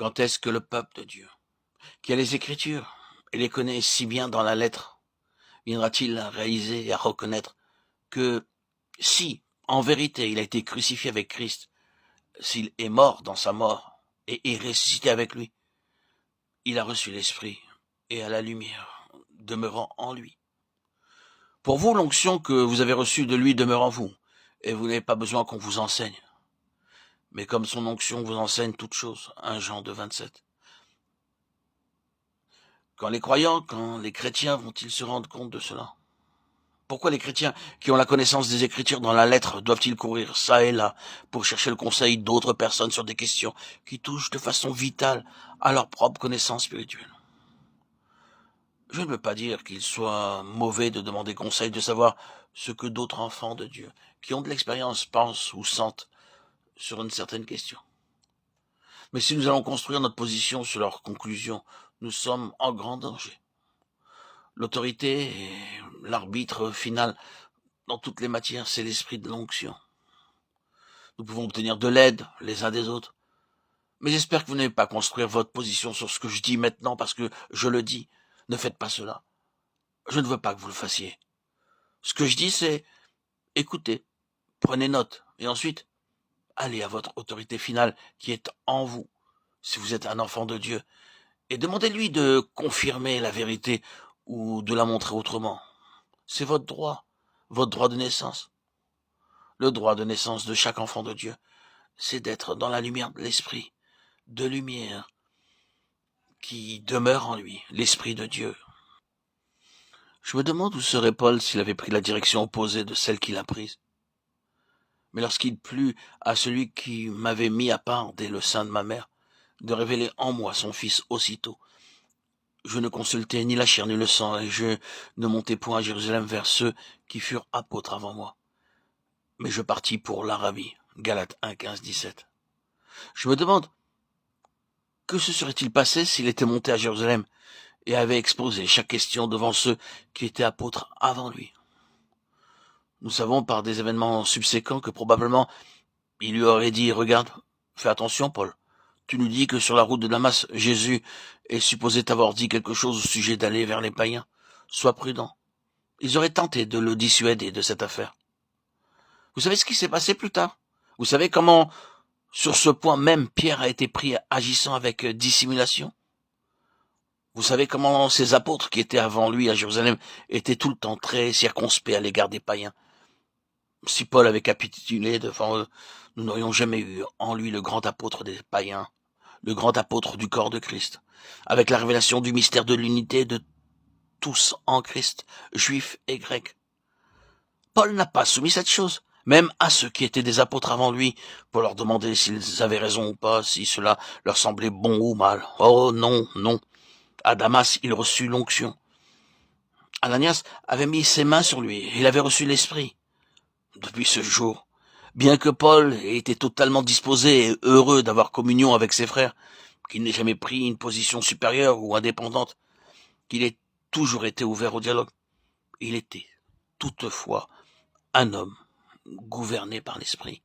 Quand est-ce que le peuple de Dieu, qui a les Écritures et les connaît si bien dans la lettre, viendra-t-il à réaliser et à reconnaître que si, en vérité, il a été crucifié avec Christ, s'il est mort dans sa mort et est ressuscité avec lui, il a reçu l'Esprit et à la lumière demeurant en lui. Pour vous, l'onction que vous avez reçue de lui demeure en vous, et vous n'avez pas besoin qu'on vous enseigne. Mais comme son onction vous enseigne toutes choses, 1 Jean 2, 27. Quand les chrétiens vont-ils se rendre compte de cela? Pourquoi les chrétiens qui ont la connaissance des Écritures dans la lettre doivent-ils courir ça et là pour chercher le conseil d'autres personnes sur des questions qui touchent de façon vitale à leur propre connaissance spirituelle? Je ne veux pas dire qu'il soit mauvais de demander conseil, de savoir ce que d'autres enfants de Dieu, qui ont de l'expérience, pensent ou sentent sur une certaine question. Mais si nous allons construire notre position sur leurs conclusions, nous sommes en grand danger. L'autorité et l'arbitre final dans toutes les matières, c'est l'esprit de l'onction. Nous pouvons obtenir de l'aide les uns des autres. Mais j'espère que vous n'allez pas construire votre position sur ce que je dis maintenant parce que je le dis. Ne faites pas cela. Je ne veux pas que vous le fassiez. Ce que je dis, c'est écoutez, prenez note, et ensuite, allez à votre autorité finale qui est en vous, si vous êtes un enfant de Dieu, et demandez-lui de confirmer la vérité ou de la montrer autrement. C'est votre droit de naissance. Le droit de naissance de chaque enfant de Dieu, c'est d'être dans la lumière de l'esprit, de lumière qui demeure en lui, l'esprit de Dieu. Je me demande où serait Paul s'il avait pris la direction opposée de celle qu'il a prise. Mais lorsqu'il plut à celui qui m'avait mis à part dès le sein de ma mère, de révéler en moi son fils aussitôt, je ne consultai ni la chair ni le sang, et je ne montai point à Jérusalem vers ceux qui furent apôtres avant moi. Mais je partis pour l'Arabie. Galates 1, 15, 17. Je me demande, que se serait-il passé s'il était monté à Jérusalem et avait exposé chaque question devant ceux qui étaient apôtres avant lui? Nous savons par des événements subséquents que probablement il lui aurait dit, regarde, fais attention, Paul. Tu nous dis que sur la route de Damas, Jésus est supposé t'avoir dit quelque chose au sujet d'aller vers les païens. Sois prudent. Ils auraient tenté de le dissuader de cette affaire. Vous savez ce qui s'est passé plus tard? Vous savez comment, sur ce point même, Pierre a été pris agissant avec dissimulation? Vous savez comment ces apôtres qui étaient avant lui à Jérusalem étaient tout le temps très circonspects à l'égard des païens? Si Paul avait capitulé devant eux, nous n'aurions jamais eu en lui le grand apôtre des païens, le grand apôtre du corps de Christ, avec la révélation du mystère de l'unité de tous en Christ, juifs et grecs. Paul n'a pas soumis cette chose, même à ceux qui étaient des apôtres avant lui, pour leur demander s'ils avaient raison ou pas, si cela leur semblait bon ou mal. Oh non, non. À Damas, il reçut l'onction. Ananias avait mis ses mains sur lui, il avait reçu l'Esprit. Depuis ce jour, bien que Paul ait été totalement disposé et heureux d'avoir communion avec ses frères, qu'il n'ait jamais pris une position supérieure ou indépendante, qu'il ait toujours été ouvert au dialogue, il était toutefois un homme gouverné par l'Esprit.